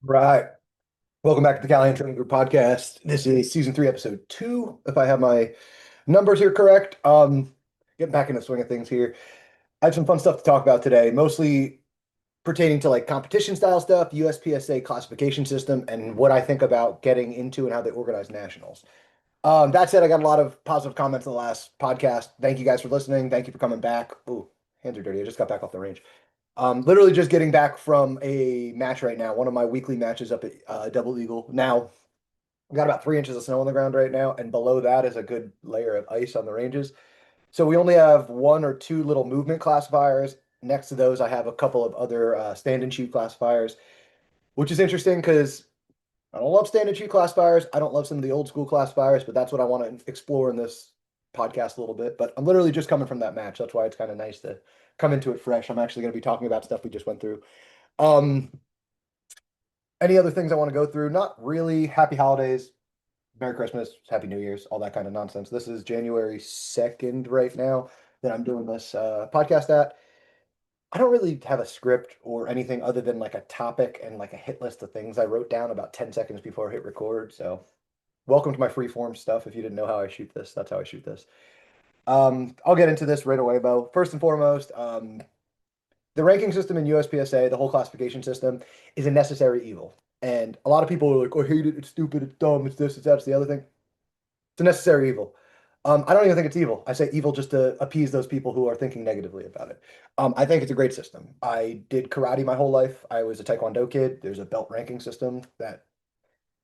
Right. Welcome back to the Callahan Training Group podcast. This is season 3, episode 2, if I have my numbers here correct. Getting back in the swing of things here. I have some fun stuff to talk about today, mostly pertaining to like competition style stuff, USPSA classification system, and what I think about getting into and how they organize nationals. That said, I got a lot of positive comments in the last podcast. Thank you guys for listening. Thank you for coming back. Ooh, hands are dirty. I just got back off the range. Literally just getting back from a match right now, one of my weekly matches up at Double Eagle. Now, we got about 3 inches of snow on the ground right now, and below that is a good layer of ice on the ranges. So we only have one or two little movement classifiers. Next to those, I have a couple of other stand and shoot classifiers, which is interesting because I don't love stand and shoot classifiers. I don't love some of the old school classifiers, but that's what I want to explore in this podcast a little bit. But I'm literally just coming from that match. That's why it's kind of nice to come into it fresh. I'm actually going to be talking about stuff we just went through. Um, any other things I want to go through? Not really. Happy holidays, Merry Christmas, Happy New Year's, all that kind of nonsense. This is January 2nd right now that I'm doing this podcast at. I don't really have a script or anything other than like a topic and like a hit list of things I wrote down about 10 seconds before I hit record. So welcome to my free form stuff. If you didn't know how I shoot this, that's how I shoot this. I'll get into this right away, Bo. First and foremost, the ranking system in USPSA, the whole classification system, is a necessary evil. And a lot of people are like, oh, I hate it, it's stupid, it's dumb, it's this, it's that, it's the other thing. It's a necessary evil. I don't even think it's evil. I say evil just to appease those people who are thinking negatively about it. I think it's a great system. I did karate my whole life. I was a Taekwondo kid. There's a belt ranking system that,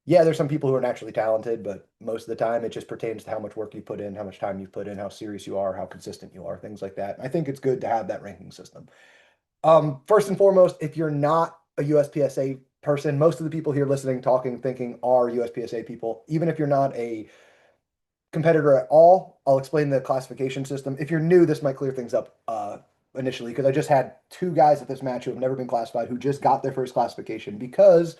yeah, there's some people who are naturally talented, but most of the time it just pertains to how much work you put in, how much time you put in, how serious you are, how consistent you are, things like that. I think it's good to have that ranking system. First and foremost, if you're not a USPSA person, most of the people here listening, talking, thinking are USPSA people. Even if you're not a competitor at all, I'll explain the classification system. If you're new, this might clear things up initially because I just had two guys at this match who have never been classified who just got their first classification because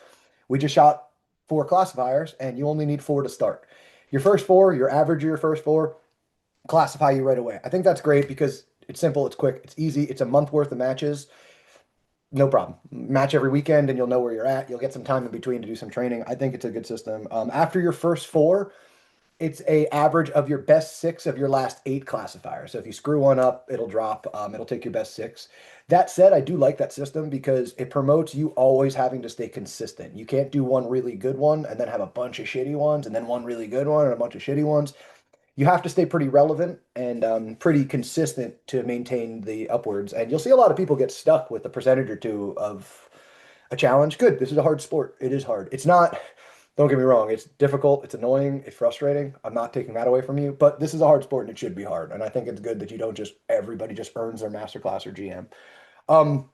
we just shot 4 classifiers and you only need 4 to start. Your first 4, your average of your first 4, classify you right away. I think that's great because it's simple, it's quick, it's easy, it's a month worth of matches. No problem. Match every weekend and you'll know where you're at. You'll get some time in between to do some training. I think it's a good system. After your first 4, it's a average of your best 6 of your last 8 classifiers. So if you screw one up, it'll drop. It'll take your best 6. That said, I do like that system because it promotes you always having to stay consistent. You can't do one really good one and then have a bunch of shitty ones and then one really good one and a bunch of shitty ones. You have to stay pretty relevant and pretty consistent to maintain the upwards. And you'll see a lot of people get stuck with a percentage or two of a challenge. Good. This is a hard sport. It is hard. It's not, don't get me wrong, it's difficult, it's annoying, it's frustrating. I'm not taking that away from you, but this is a hard sport and it should be hard. And I think it's good that you don't just everybody just earns their master class or GM. Um,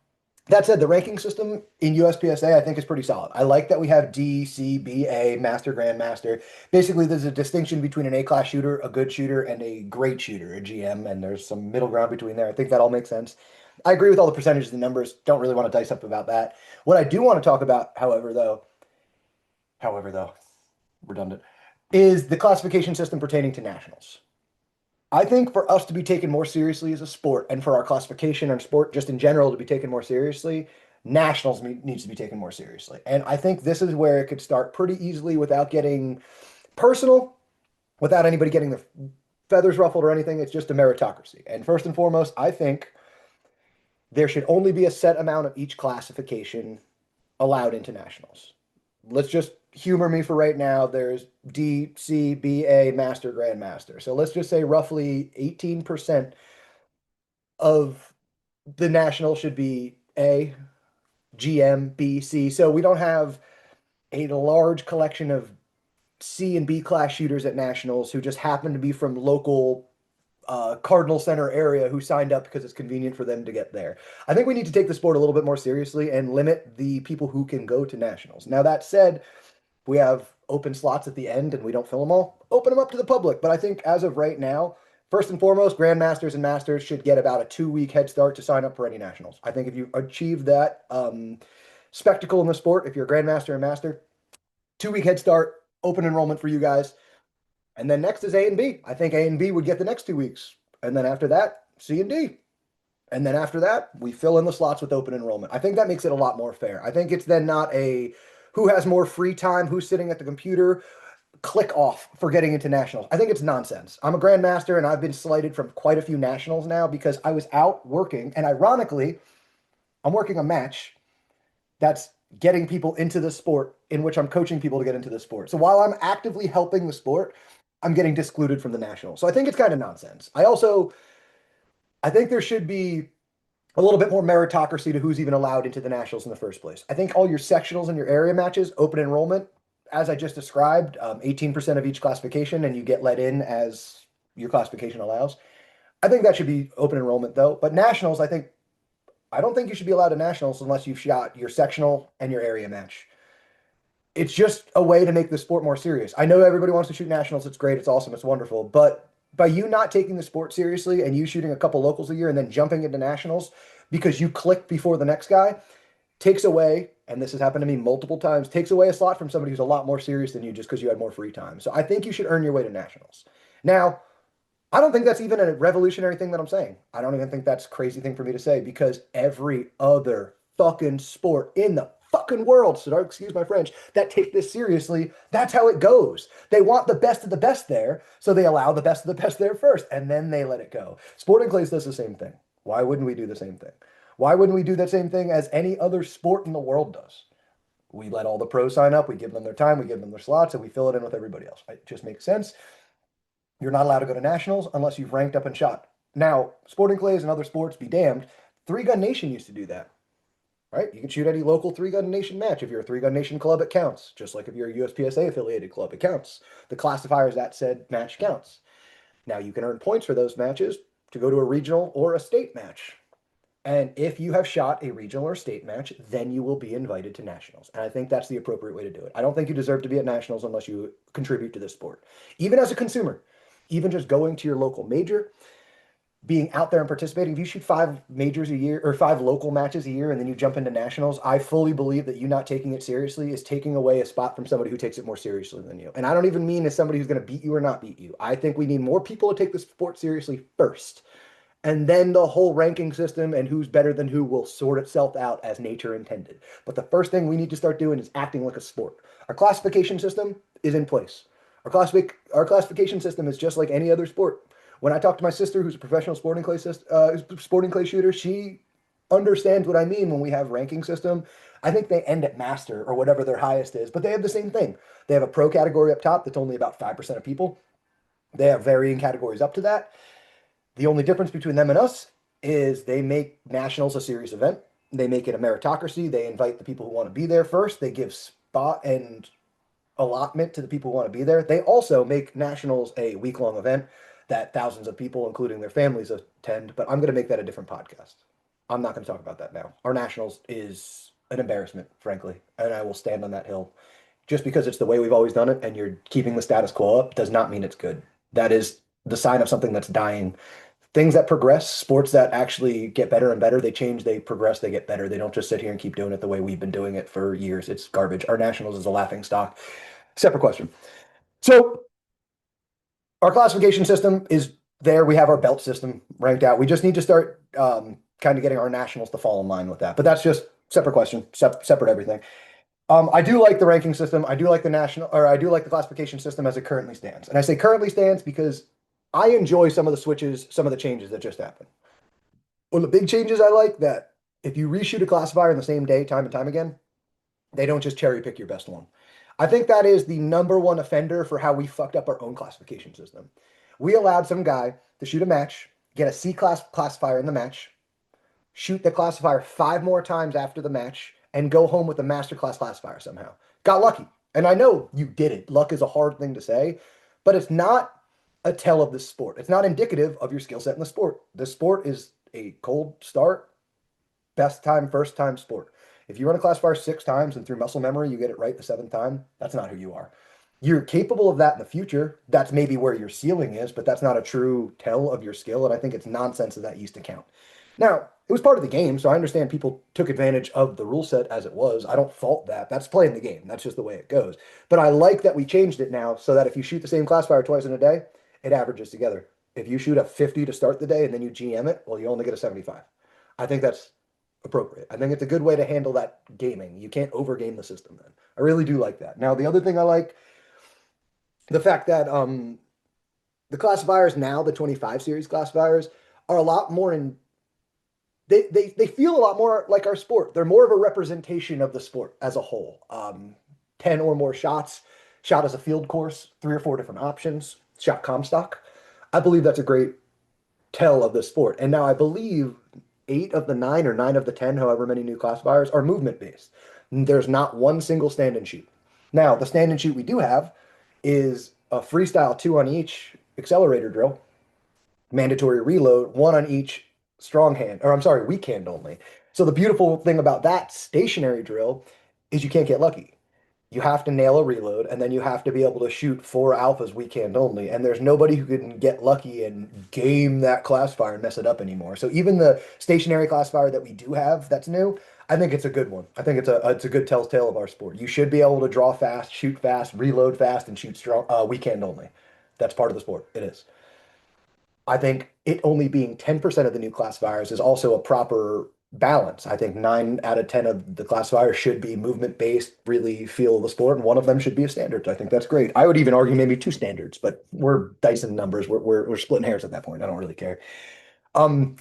that said, the ranking system in USPSA I think is pretty solid. I like that we have D, C, B, A, Master, Grandmaster. Basically, there's a distinction between an A class shooter, a good shooter, and a great shooter, a GM, and there's some middle ground between there. I think that all makes sense. I agree with all the percentages and numbers. Don't really want to dice up about that. What I do want to talk about, however though, redundant, is the classification system pertaining to nationals. I think for us to be taken more seriously as a sport and for our classification and sport just in general to be taken more seriously, nationals needs to be taken more seriously. And I think this is where it could start pretty easily without getting personal, without anybody getting their feathers ruffled or anything. It's just a meritocracy. And first and foremost, I think there should only be a set amount of each classification allowed into nationals. Let's just humor me for right now. There's D, C, B, A, Master, Grandmaster. So let's just say roughly 18% of the national should be A, GM, B, C. So we don't have a large collection of C and B class shooters at nationals who just happen to be from local Cardinal Center area who signed up because it's convenient for them to get there. I think we need to take the sport a little bit more seriously and limit the people who can go to nationals. Now, that said, we have open slots at the end and we don't fill them all. Open them up to the public. But I think as of right now, first and foremost, grandmasters and masters should get about a 2 week head start to sign up for any nationals. I think if you achieve that spectacle in the sport, if you're a grandmaster and master, 2 week head start, open enrollment for you guys. And then next is A and B. I think A and B would get the next 2 weeks. And then after that, C and D. And then after that, we fill in the slots with open enrollment. I think that makes it a lot more fair. I think it's then not a who has more free time, who's sitting at the computer, click off for getting into nationals. I think it's nonsense. I'm a grandmaster and I've been slighted from quite a few nationals now because I was out working, and ironically, I'm working a match that's getting people into the sport in which I'm coaching people to get into the sport. So while I'm actively helping the sport, I'm getting discluded from the nationals. So I think it's kind of nonsense. I think there should be a little bit more meritocracy to who's even allowed into the nationals in the first place. I think all your sectionals and your area matches, open enrollment, as I just described, 18% of each classification, and you get let in as your classification allows. I think that should be open enrollment though. But nationals, I don't think you should be allowed to nationals unless you've shot your sectional and your area match. It's just a way to make the sport more serious. I know everybody wants to shoot nationals. It's great. It's awesome. It's wonderful. But by you not taking the sport seriously and you shooting a couple locals a year and then jumping into nationals because you clicked before the next guy takes away, and this has happened to me multiple times, takes away a slot from somebody who's a lot more serious than you just because you had more free time. So I think you should earn your way to nationals. Now, I don't think that's even a revolutionary thing that I'm saying. I don't even think that's a crazy thing for me to say because every other fucking sport in the fucking world, so don't excuse my French, that take this seriously, that's how it goes. They want the best of the best there, so they allow the best of the best there first, and then they let it go. Sporting clays does the same thing. Why wouldn't we do the same thing? Why wouldn't we do the same thing as any other sport in the world does? We let all the pros sign up, we give them their time, we give them their slots, and we fill it in with everybody else. It just makes sense. You're not allowed to go to nationals unless you've ranked up and shot. Now, sporting clays and other sports be damned. Three Gun Nation used to do that, right? You can shoot any local Three Gun Nation match. If you're a Three Gun Nation club, it counts. Just like if you're a USPSA affiliated club, it counts. The classifiers that said match counts. Now you can earn points for those matches to go to a regional or a state match. And if you have shot a regional or state match, then you will be invited to nationals. And I think that's the appropriate way to do it. I don't think you deserve to be at nationals unless you contribute to this sport. Even as a consumer, even just going to your local major, being out there and participating. If you shoot 5 majors a year or 5 local matches a year and then you jump into nationals, I fully believe that you not taking it seriously is taking away a spot from somebody who takes it more seriously than you. And I don't even mean as somebody who's going to beat you or not beat you. I think we need more people to take the sport seriously first. And then the whole ranking system and who's better than who will sort itself out as nature intended. But the first thing we need to start doing is acting like a sport. Our classification system is in place. Our classification system is just like any other sport. When I talk to my sister, who's a professional sporting clay shooter, she understands what I mean when we have ranking system. I think they end at master or whatever their highest is, but they have the same thing. They have a pro category up top that's only about 5% of people. They have varying categories up to that. The only difference between them and us is they make nationals a serious event. They make it a meritocracy. They invite the people who want to be there first. They give spot and allotment to the people who want to be there. They also make nationals a week-long event that thousands of people, including their families, attend. But I'm going to make that a different podcast. I'm not going to talk about that now. Our nationals is an embarrassment, frankly, and I will stand on that hill. Just because it's the way we've always done it and you're keeping the status quo up does not mean it's good. That is the sign of something that's dying. Things that progress, sports that actually get better and better, they change, they progress, they get better. They don't just sit here and keep doing it the way we've been doing it for years. It's garbage. Our nationals is a laughing stock. Separate question. So our classification system is there. We have our belt system ranked out. We just need to start kind of getting our nationals to fall in line with that. But that's just separate question, separate everything. I do like the ranking system. I do like the classification system as it currently stands. And I say currently stands because I enjoy some of the switches, some of the changes that just happened. One of the big changes I like that if you reshoot a classifier in the same day, time and time again, they don't just cherry pick your best one. I think that is the number one offender for how we fucked up our own classification system. We allowed some guy to shoot a match, get a C class classifier in the match, shoot the classifier 5 more times after the match, and go home with a masterclass classifier somehow. Got lucky. And I know you did it. Luck is a hard thing to say, but it's not a tell of the sport. It's not indicative of your skill set in the sport. The sport is a cold start, best time, first time sport. If you run a classifier 6 times and through muscle memory you get it right the 7th time, that's not who you are. You're capable of that in the future. That's maybe where your ceiling is, but that's not a true tell of your skill. And I think it's nonsense that used to count. Now, it was part of the game, so I understand people took advantage of the rule set as it was. I don't fault that. That's playing the game. That's just the way it goes. But I like that we changed it now so that if you shoot the same classifier twice in a day, it averages together. If you shoot a 50 to start the day and then you GM it, well, you only get a 75. I think that's appropriate. I think it's a good way to handle that gaming. You can't overgame the system then. I really do like that. Now, the other thing I like, the fact that the classifiers now, the 25 series classifiers, are a lot more in they feel a lot more like our sport. They're more of a representation of the sport as a whole. 10 or more shots, shot as a field course, three or four different options, shot Comstock. I believe that's a great tell of the sport. And now I believe eight of the nine or nine of the 10, however many new classifiers, are movement based. There's not one single stand and shoot. Now, the stand and shoot we do have is a freestyle two on each accelerator drill, mandatory reload, one on each strong hand, or I'm sorry, weak hand only. So the beautiful thing about that stationary drill is you can't get lucky. You have to nail a reload, and then you have to be able to shoot four alphas weak hand only. And there's nobody who can get lucky and game that classifier and mess it up anymore. So even the stationary classifier that we do have that's new, I think it's a good one. I think it's a good telltale of our sport. You should be able to draw fast, shoot fast, reload fast, and shoot strong weak hand only. That's part of the sport. It is. I think it only being 10% of the new classifiers is also a proper balance. I think 9 out of 10 of the classifiers should be movement based, really feel the sport, and one of them should be a standard. I think that's great. I would even argue maybe two standards, but we're dicing numbers. We're splitting hairs at that point. I don't really care. Um,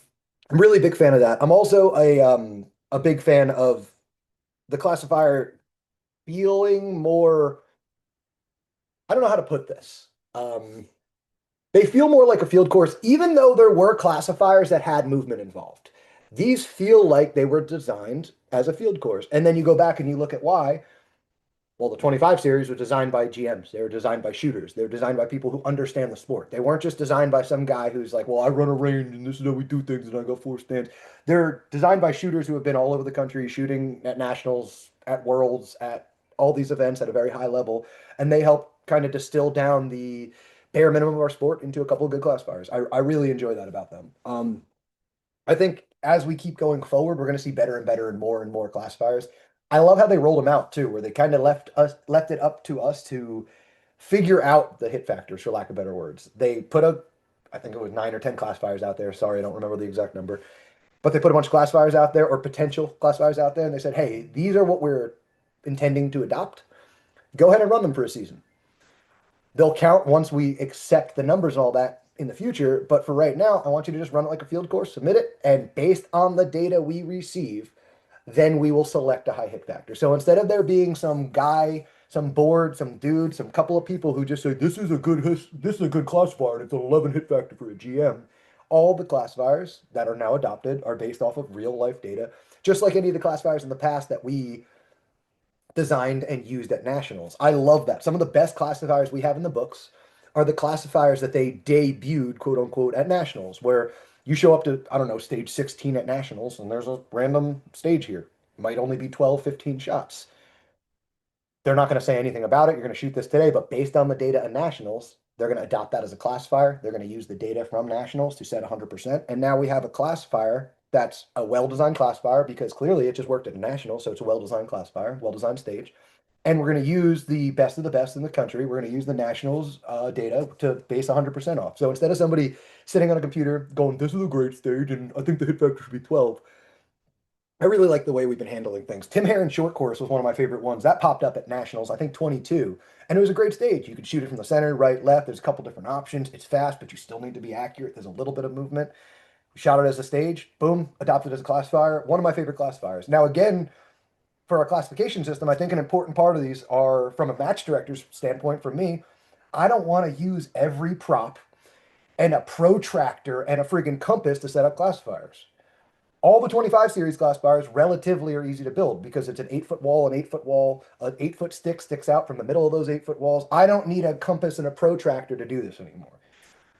I'm really a big fan of that. I'm also a big fan of the classifier feeling more. I don't know how to put this. They feel more like a field course, even though there were classifiers that had movement involved. These feel like they were designed as a field course. And then you go back and you look at why. Well, the 25 series was designed by GMs. They were designed by shooters. They were designed by people who understand the sport. They weren't just designed by some guy who's like, well, I run a range and this is how we do things and I got four stands. They're designed by shooters who have been all over the country shooting at nationals, at worlds, at all these events at a very high level. And they help kind of distill down the bare minimum of our sport into a couple of good classifiers. I really enjoy that about them. I think as we keep going forward, we're going to see better and more classifiers. I love how they rolled them out too, where they kind of left it up to us to figure out the hit factors, for lack of better words. They put I think it was 9 or 10 classifiers out there. Sorry, I don't remember the exact number, but they put a bunch of classifiers out there or potential classifiers out there, and they said, "Hey, these are what we're intending to adopt. Go ahead and run them for a season. They'll count once we accept the numbers and all that in the future. But for right now, I want you to just run it like a field course, submit it, and based on the data we receive, then we will select a high hit factor." So instead of there being some guy, some board, some dude, some couple of people who just say this is a good classifier and it's an 11 hit factor for a GM, all the classifiers that are now adopted are based off of real life data, just like any of the classifiers in the past that we designed and used at nationals. I love that. Some of the best classifiers we have in the books are the classifiers that they debuted, quote unquote, at nationals, where you show up to, I don't know, stage 16 at nationals, and there's a random stage here. It might only be 12, 15 shots. They're not going to say anything about it. You're going to shoot this today, but based on the data at nationals, they're going to adopt that as a classifier. They're going to use the data from nationals to set 100%. And now we have a classifier that's a well-designed classifier because clearly it just worked at a national. So it's a well-designed classifier, well-designed stage. And we're going to use the best of the best in the country. We're going to use the nationals data to base 100% off. So instead of somebody sitting on a computer going, this is a great stage and I think the hit factor should be 12, I really like the way we've been handling things. Tim Herron's short course was one of my favorite ones. That popped up at nationals, I think 22. And it was a great stage. You could shoot it from the center, right, left. There's a couple different options. It's fast, but you still need to be accurate. There's a little bit of movement. We shot it as a stage. Boom, adopted as a classifier. One of my favorite classifiers. Now, again, for our classification system, I think an important part of these are, from a match director's standpoint, for me, I don't want to use every prop and a protractor and a friggin' compass to set up classifiers. All the 25 series classifiers relatively are easy to build because it's an 8 foot wall, an 8 foot stick sticks out from the middle of those 8 foot walls. I don't need a compass and a protractor to do this anymore.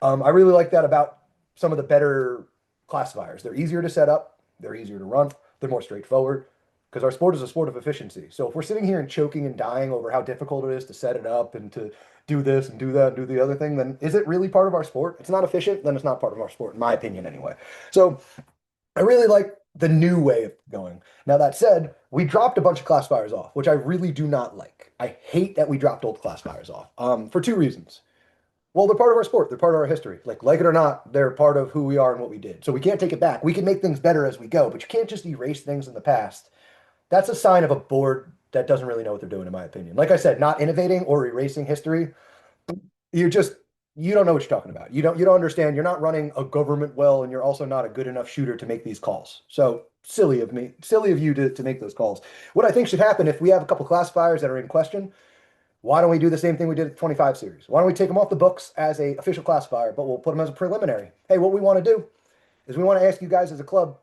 I really like that about some of the better classifiers. They're easier to set up, they're easier to run, they're more straightforward because our sport is a sport of efficiency. So if we're sitting here and choking and dying over how difficult it is to set it up and to do this and do that and do the other thing, then is it really part of our sport? It's not efficient, then it's not part of our sport, in my opinion, anyway. So I really like the new way of going. Now, that said, we dropped a bunch of classifiers off, which I really do not like. I hate that we dropped old classifiers off for two reasons. Well, they're part of our sport. They're part of our history. Like it or not, they're part of who we are and what we did. So we can't take it back. We can make things better as we go, but you can't just erase things in the past. That's a sign of a board that doesn't really know what they're doing, in my opinion. Like I said, not innovating or erasing history. You're just you don't know what you're talking about. You don't understand. You're not running a government well, and you're also not a good enough shooter to make these calls. So silly of me, silly of you to make those calls. What I think should happen if we have a couple classifiers that are in question, why don't we do the same thing we did at the 25 series? Why don't we take them off the books as a official classifier, but we'll put them as a preliminary? Hey, what we want to do is we want to ask you guys as a club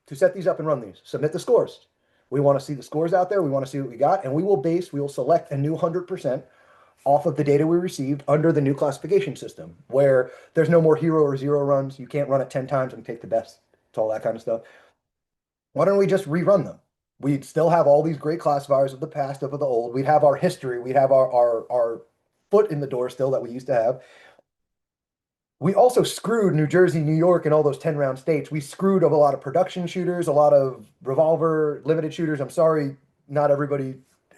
to set these up and run these. Submit the scores. We want to see the scores out there. We want to see what we got, and we will select a new 100% off of the data we received under the new classification system, where there's no more hero or zero runs. You can't run it 10 times and take the best. It's all that kind of stuff. Why don't we just rerun them? We'd still have all these great classifiers of the past, of the old. We'd have our history. We'd have our foot in the door still that we used to have. We also screwed New Jersey, New York, and all those 10-round states. We screwed up a lot of production shooters, a lot of revolver limited shooters. I'm sorry, not everybody.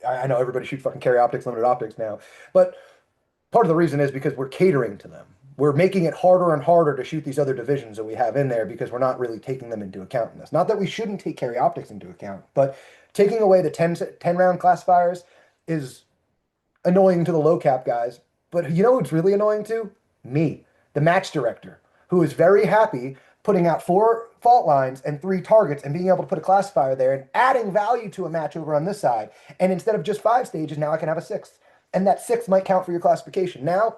I know everybody shoots fucking carry optics, limited optics now, but part of the reason is because we're catering to them. We're making it harder and harder to shoot these other divisions that we have in there because we're not really taking them into account in this. Not that we shouldn't take carry optics into account, but taking away the 10 round classifiers is annoying to the low cap guys. But you know what's really annoying to? Me, the match director, who is very happy putting out 4 fault lines and 3 targets and being able to put a classifier there and adding value to a match over on this side. And instead of just 5 stages, now I can have a sixth. And that sixth might count for your classification. Now,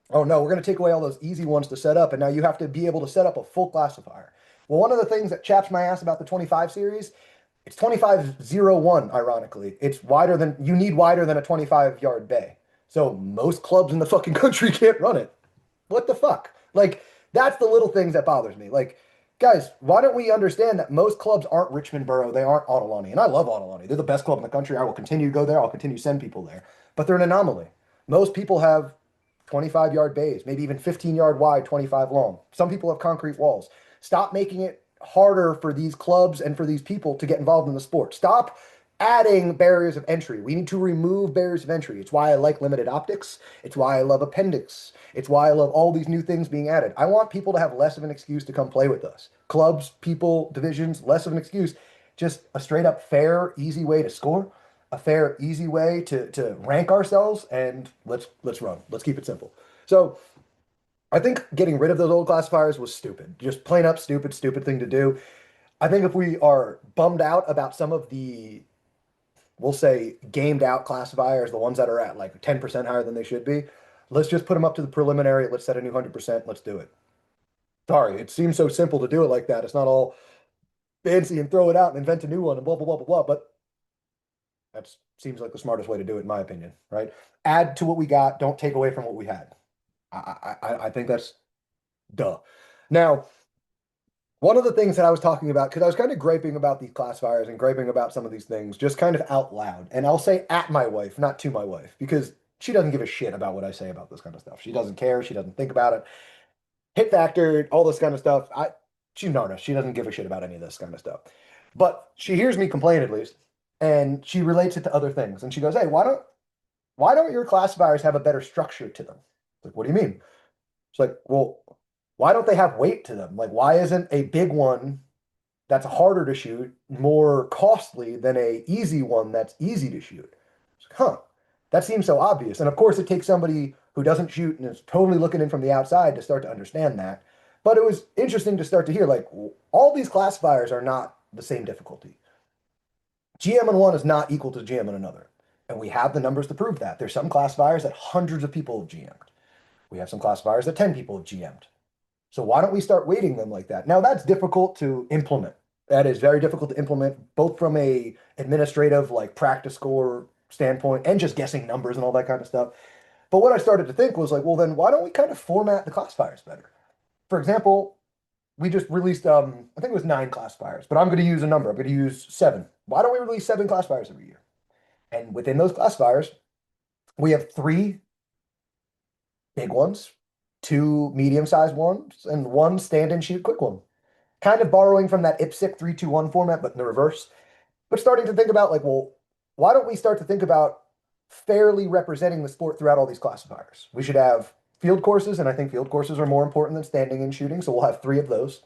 oh no, we're going to take away all those easy ones to set up. And now you have to be able to set up a full classifier. Well, one of the things that chaps my ass about the 25 series, it's 25-01, ironically. It's wider than, you need wider than a 25-yard bay. So most clubs in the fucking country can't run it. What the fuck? Like, that's the little things that bothers me. Like, guys, why don't we understand that most clubs aren't Richmond Borough, they aren't Audalani. And I love Audalani. They're the best club in the country. I will continue to go there. I'll continue to send people there. But they're an anomaly. Most people have 25-yard bays, maybe even 15-yard wide, 25 long. Some people have concrete walls. Stop making it harder for these clubs and for these people to get involved in the sport. Stop adding barriers of entry. We need to remove barriers of entry. It's why I like limited optics. It's why I love appendix. It's why I love all these new things being added. I want people to have less of an excuse to come play with us. Clubs, people, divisions, less of an excuse. Just a straight up fair, easy way to score, a fair, easy way to rank ourselves, and let's run. Let's keep it simple. So I think getting rid of those old classifiers was stupid. Just plain up stupid, stupid thing to do. I think if we are bummed out about some of the, we'll say, gamed out classifiers, the ones that are at like 10% higher than they should be, let's just put them up to the preliminary. Let's set a new 100%. Let's do it. Sorry, it seems so simple to do it like that. It's not all fancy and throw it out and invent a new one and blah, blah, blah, blah, blah. But that seems like the smartest way to do it, in my opinion, right? Add to what we got. Don't take away from what we had. I think that's duh. Now, one of the things that I was talking about, because I was kind of griping about these classifiers and griping about some of these things, just kind of out loud. And I'll say at my wife, not to my wife, because she doesn't give a shit about what I say about this kind of stuff. She doesn't care. She doesn't think about it. Hit factor, all this kind of stuff. She's Narna. She doesn't give a shit about any of this kind of stuff. But she hears me complain at least, and she relates it to other things. And she goes, "Hey, why don't your classifiers have a better structure to them?" Like, what do you mean? It's like, well, why don't they have weight to them? Like, why isn't a big one that's harder to shoot more costly than a easy one that's easy to shoot? It's like, huh, that seems so obvious. And of course, it takes somebody who doesn't shoot and is totally looking in from the outside to start to understand that. But it was interesting to start to hear, like, all these classifiers are not the same difficulty. GM on one is not equal to GM on another. And we have the numbers to prove that. There's some classifiers that hundreds of people have GM'd. We have some classifiers that 10 people have GM'd. So why don't we start weighting them like that? Now that's difficult to implement. That is very difficult to implement, both from a administrative, like practice score standpoint and just guessing numbers and all that kind of stuff. But what I started to think was like, well, then why don't we kind of format the classifiers better? For example, we just released, I think it was 9 classifiers, but I'm going to use a number. I'm going to use 7. Why don't we release 7 classifiers every year? And within those classifiers, we have 3 big ones, 2 medium-sized ones, and 1 stand and shoot quick one. Kind of borrowing from that IPSC 3-2-1 format, but in the reverse. But starting to think about like, well, why don't we start to think about fairly representing the sport throughout all these classifiers? We should have field courses, and I think field courses are more important than standing and shooting. So we'll have three of those.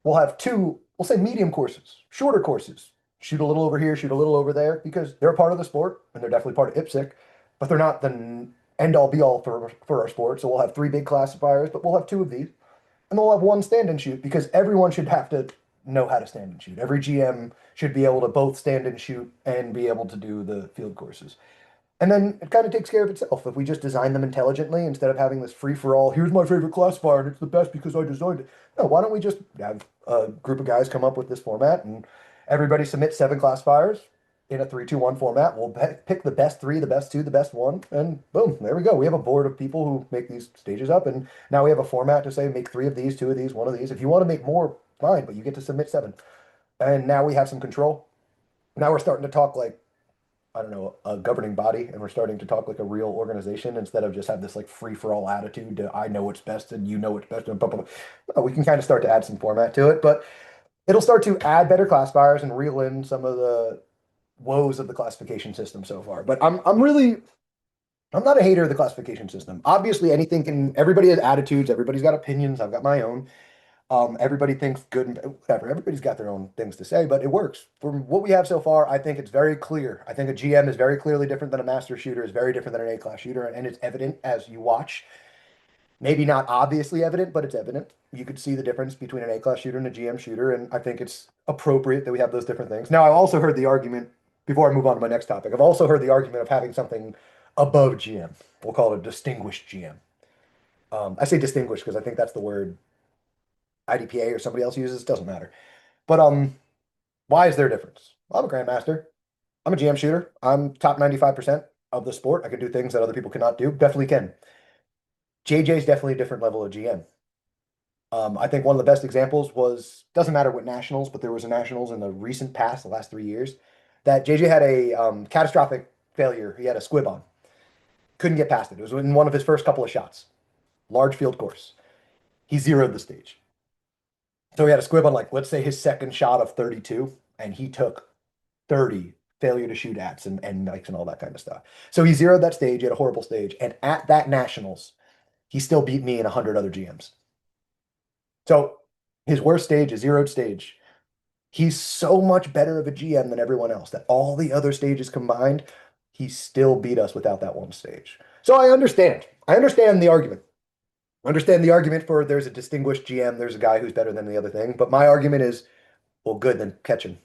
We'll have two, we'll say medium courses, shorter courses. Shoot a little over here, shoot a little over there, because they're a part of the sport and they're definitely part of IPSC, but they're not the end all be all for our sport. So we'll have three big classifiers, but we'll have two of these. And we'll have one stand and shoot because everyone should have to know how to stand and shoot. Every GM should be able to both stand and shoot and be able to do the field courses. And then it kind of takes care of itself if we just design them intelligently instead of having this free for all. Here's my favorite classifier, and it's the best because I designed it. No, why don't we just have a group of guys come up with this format and everybody submit seven classifiers in a 3-2-1 format. We'll pick the best three, the best two, the best one, and boom, there we go. We have a board of people who make these stages up, and now we have a format to say make three of these, two of these, one of these. If you want to make more, fine, but you get to submit seven. And now we have some control. Now we're starting to talk like I don't know, a governing body, and we're starting to talk like a real organization instead of just have this like free for all attitude to I know what's best and you know what's best and blah, blah, blah. No, we can kind of start to add some format to it, but it'll start to add better classifiers and reel in some of the woes of the classification system so far. But I'm not a hater of the classification system. Obviously, anything can everybody has attitudes, everybody's got opinions. I've got my own. Everybody thinks good and whatever. Everybody's got their own things to say, but it works. From what we have so far, I think it's very clear. I think a GM is very clearly different than a master shooter, is very different than an A-class shooter, and it's evident as you watch. Maybe not obviously evident, but it's evident. You could see the difference between an A-class shooter and a GM shooter, and I think it's appropriate that we have those different things. Now, I've also heard the argument, before I move on to my next topic, I've also heard the argument of having something above GM. We'll call it a distinguished GM. I say distinguished because I think that's the word IDPA or somebody else uses, doesn't matter. But why is there a difference? Well, I'm a grandmaster. I'm a GM shooter. I'm top 95% of the sport. I can do things that other people cannot do. Definitely can. JJ is definitely a different level of GM. I think one of the best examples was doesn't matter what nationals, but there was a nationals in the recent past, the last 3 years, that JJ had a catastrophic failure. He had a squib on, couldn't get past it. It was in one of his first couple of shots, large field course. He zeroed the stage. So he had a squib on, like, let's say his second shot of 32, and he took 30 failure to shoot ats and nikes and all that kind of stuff. So he zeroed that stage, he had a horrible stage. And at that nationals, he still beat me and 100 other GMs. So his worst stage, a zeroed stage, he's so much better of a GM than everyone else that all the other stages combined, he still beat us without that one stage. So I understand. I understand the argument. Understand the argument for there's a distinguished GM, there's a guy who's better than the other thing. But my argument is, well, good, then catch him.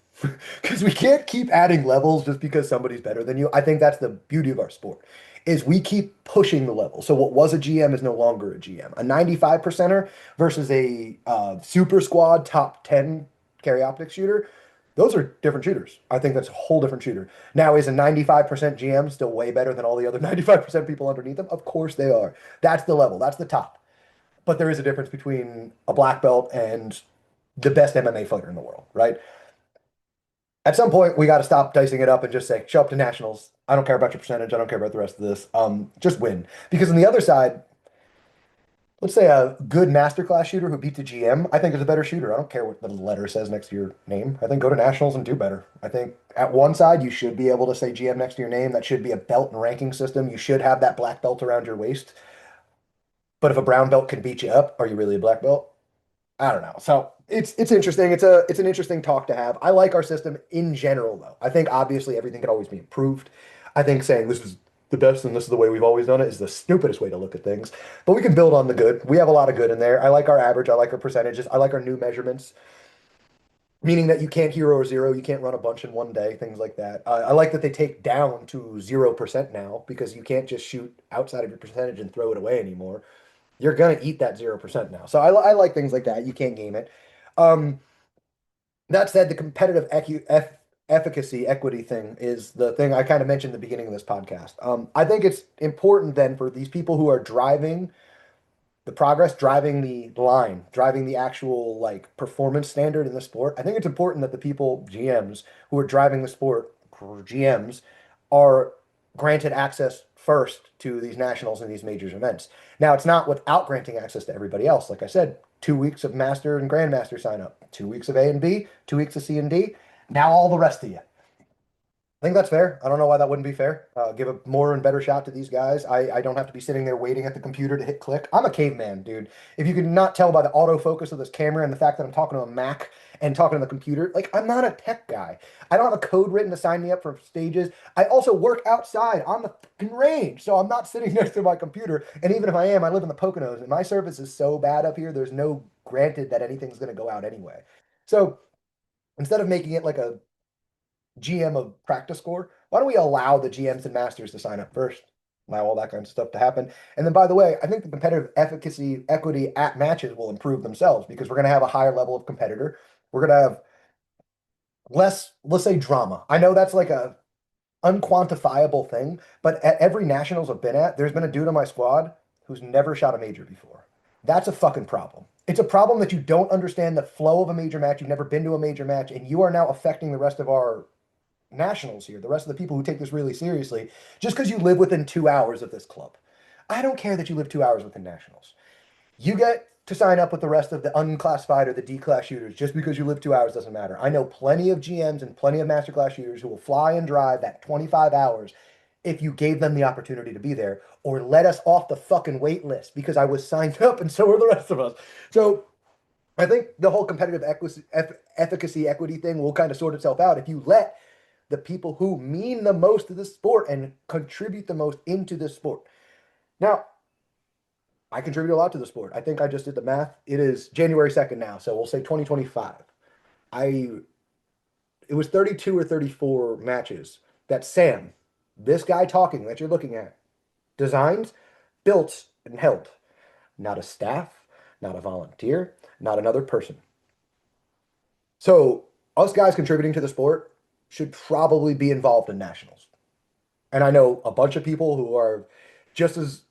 Because we can't keep adding levels just because somebody's better than you. I think that's the beauty of our sport, is we keep pushing the level. So what was a GM is no longer a GM. A 95 percenter versus a super squad top 10 carry optic shooter, those are different shooters. I think that's a whole different shooter. Now, is a 95% GM still way better than all the other 95% people underneath them? Of course they are. That's the level. That's the top. But there is a difference between a black belt and the best MMA fighter in the world, right? At some point, we got to stop dicing it up and just say, show up to nationals. I don't care about your percentage. I don't care about the rest of this. Just win. Because on the other side, let's say a good masterclass shooter who beats a GM, I think is a better shooter. I don't care what the letter says next to your name. I think go to nationals and do better. I think at one side, you should be able to say GM next to your name. That should be a belt and ranking system. You should have that black belt around your waist. But if a brown belt can beat you up, are you really a black belt? I don't know. So it's interesting. It's an interesting talk to have. I like our system in general, though. I think obviously everything can always be improved. I think saying this is the best and this is the way we've always done it is the stupidest way to look at things. But we can build on the good. We have a lot of good in there. I like our average. I like our percentages. I like our new measurements, meaning that you can't hero or zero. You can't run a bunch in one day, things like that. I like that they take down to 0% now because you can't just shoot outside of your percentage and throw it away anymore. You're gonna eat that 0% now. So I like things like that. You can't game it. Um, that said, the competitive efficacy equity thing is the thing I kind of mentioned at the beginning of this podcast. I think it's important then for these people who are driving the progress, driving the line, driving the actual like performance standard in the sport. I think it's important that the people, GMs, who are driving the sport, GMs, are granted access first to these nationals and these major events. Now, it's not without granting access to everybody else. Like I said, 2 weeks of master and grandmaster sign up, 2 weeks of A and B, 2 weeks of C and D. Now all the rest of you. I think that's fair. I don't know why that wouldn't be fair. Give a more and better shot to these guys. I don't have to be sitting there waiting at the computer to hit click. I'm a caveman, dude. If you can not tell by the autofocus of this camera and the fact that I'm talking to a Mac and talking to the computer, like I'm not a tech guy. I don't have a code written to sign me up for stages. I also work outside on the fucking range, so I'm not sitting next to my computer. And even if I am, I live in the Poconos, and my service is so bad up here. There's no granted that anything's going to go out anyway. So instead of making it like a GM of practice score, why don't we allow the GMs and masters to sign up first? Allow all that kind of stuff to happen. And then, by the way, I think the competitive efficacy, equity at matches will improve themselves because we're going to have a higher level of competitor. We're going to have less, let's say, drama. I know that's like a unquantifiable thing, but at every nationals I've been at, there's been a dude on my squad who's never shot a major before. That's a fucking problem. It's a problem that you don't understand the flow of a major match. You've never been to a major match, and you are now affecting the rest of our nationals here, the rest of the people who take this really seriously, just because you live within 2 hours of this club. I don't care that you live 2 hours within nationals. You get to sign up with the rest of the unclassified or the D class shooters just because you live 2 hours doesn't matter. I know plenty of GMs and plenty of master class shooters who will fly and drive that 25 hours if you gave them the opportunity to be there or let us off the fucking wait list because I was signed up and so were the rest of us. So I think the whole competitive efficacy equity thing will kind of sort itself out if you let the people who mean the most to the sport and contribute the most into this sport. Now, I contribute a lot to the sport. I think I just did the math. It is January 2nd now, so we'll say 2025. I it was 32 or 34 matches that Sam, this guy talking that you're looking at, designed, built, and held. Not a staff, not a volunteer, not another person. So us guys contributing to the sport should probably be involved in nationals. And I know a bunch of people who are just as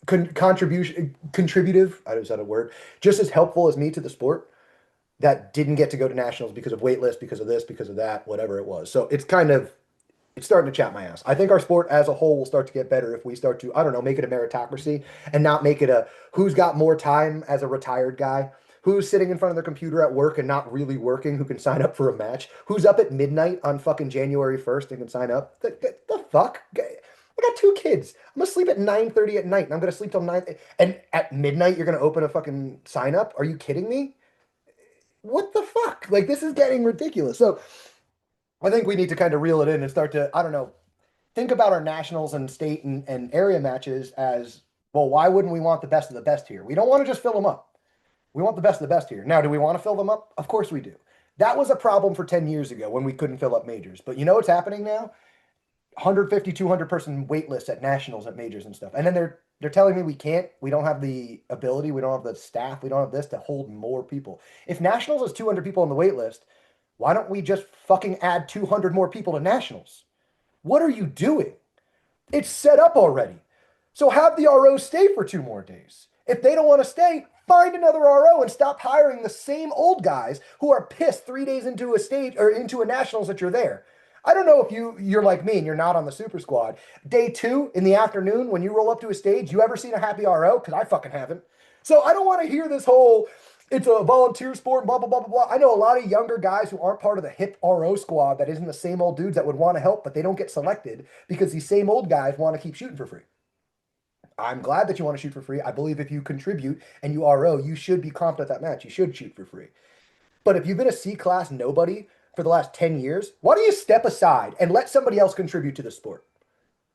contributive, I just said a word, just as helpful as me to the sport that didn't get to go to nationals because of wait list, because of this, because of that, whatever it was. So it's starting to chat my ass. I think our sport as a whole will start to get better if we start to, I don't know, make it a meritocracy and not make it a who's got more time as a retired guy, who's sitting in front of their computer at work and not really working, who can sign up for a match, who's up at midnight on fucking January 1st and can sign up. The fuck? I got two kids. I'm gonna sleep at 9:30 at night and I'm gonna sleep till 9 and at midnight you're gonna open a fucking sign up? Are you kidding me? What the fuck? Like this is getting ridiculous. So I think we need to kind of reel it in and start to, I don't know, think about our nationals and state and area matches as well. Why wouldn't we want the best of the best here? We don't want to just fill them up. We want the best of the best here. Now, do we want to fill them up? Of course we do. That was a problem for 10 years ago when we couldn't fill up majors. But you know what's happening now? 150, 200 person wait lists at nationals at majors and stuff. And then they're telling me we don't have the ability, we don't have the staff, we don't have this to hold more people. If nationals is 200 people on the wait list, why don't we just fucking add 200 more people to nationals? What are you doing? It's set up already. So have the RO stay for 2 more days. If they don't want to stay, find another RO and stop hiring the same old guys who are pissed 3 days into a stage or into a nationals that you're there. I don't know if you're like me and you're not on the super squad. Day 2 in the afternoon when you roll up to a stage, you ever seen a happy RO? Because I fucking haven't. So I don't want to hear this whole it's a volunteer sport, blah, blah, blah, blah, blah. I know a lot of younger guys who aren't part of the hip RO squad that isn't the same old dudes that would want to help, but they don't get selected because these same old guys want to keep shooting for free. I'm glad that you want to shoot for free. I believe if you contribute and you RO, you should be competent at that match. You should shoot for free. But if you've been a C class nobody for the last 10 years, why don't you step aside and let somebody else contribute to the sport?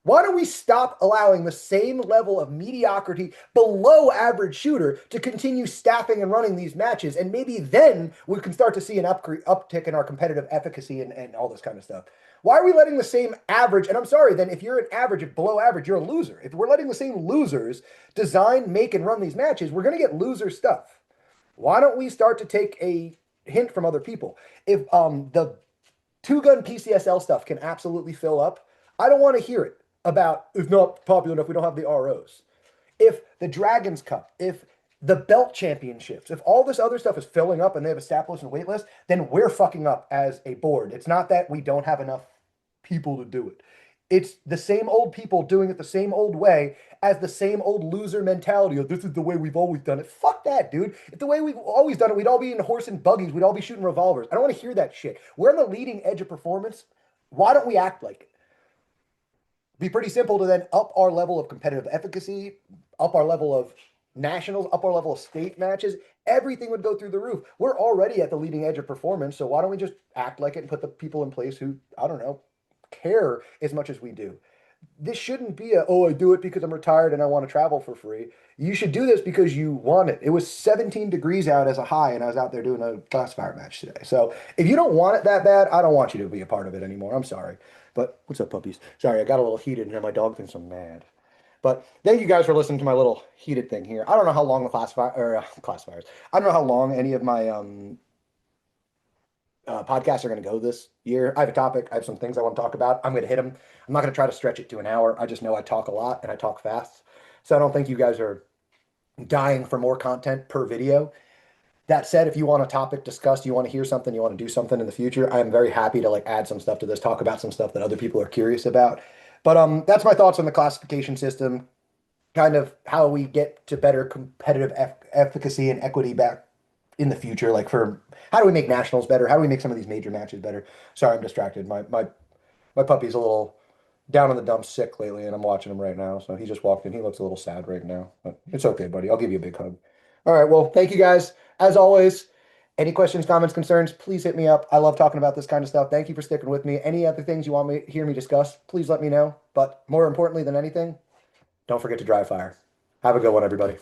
Why don't we stop allowing the same level of mediocrity, below average shooter to continue staffing and running these matches? And maybe then we can start to see an uptick in our competitive efficacy and all this kind of stuff. Why are we letting the same average? And I'm sorry, then if you're an average, if below average, you're a loser. If we're letting the same losers design, make, and run these matches, we're going to get loser stuff. Why don't we start to take a hint from other people? If the two-gun PCSL stuff can absolutely fill up, I don't want to hear it about it's not popular enough, we don't have the ROs. If the Dragons Cup, if the belt championships, if all this other stuff is filling up and they have established a wait list, then we're fucking up as a board. It's not that we don't have enough people to do it. It's the same old people doing it the same old way as the same old loser mentality of this is the way we've always done it. Fuck that, dude. If the way we've always done it, we'd all be in horse and buggies. We'd all be shooting revolvers. I don't want to hear that shit. We're on the leading edge of performance. Why don't we act like it? Be pretty simple to then up our level of competitive efficacy, up our level of nationals, up our level of state matches. Everything would go through the roof. We're already at the leading edge of performance, so why don't we just act like it and put the people in place who, I don't know, care as much as we do? This shouldn't be a, oh, I do it because I'm retired and I want to travel for free. You should do this because you want it. It was 17 degrees out as a high, and I was out there doing a classifier match today. So if you don't want it that bad, I don't want you to be a part of it anymore. I'm sorry. But what's up, puppies? Sorry, I got a little heated here. My dog thinks I'm mad. But thank you guys for listening to my little heated thing here. I don't know how long the classifiers. I don't know how long any of my podcasts are going to go this year. I have a topic. I have some things I want to talk about. I'm going to hit them. I'm not going to try to stretch it to an hour. I just know I talk a lot and I talk fast. So I don't think you guys are dying for more content per video. That said, if you want a topic discussed, you want to hear something, you want to do something in the future, I am very happy to like add some stuff to this, talk about some stuff that other people are curious about. But that's my thoughts on the classification system, kind of how we get to better competitive efficacy and equity back in the future. Like for how do we make nationals better? How do we make some of these major matches better? Sorry, I'm distracted. My puppy's a little down in the dumps sick lately, and I'm watching him right now. So he just walked in. He looks a little sad right now, but it's okay, buddy. I'll give you a big hug. All right. Well, thank you guys. As always, any questions, comments, concerns, please hit me up. I love talking about this kind of stuff. Thank you for sticking with me. Any other things you want me hear me discuss, please let me know. But more importantly than anything, don't forget to dry fire. Have a good one, everybody.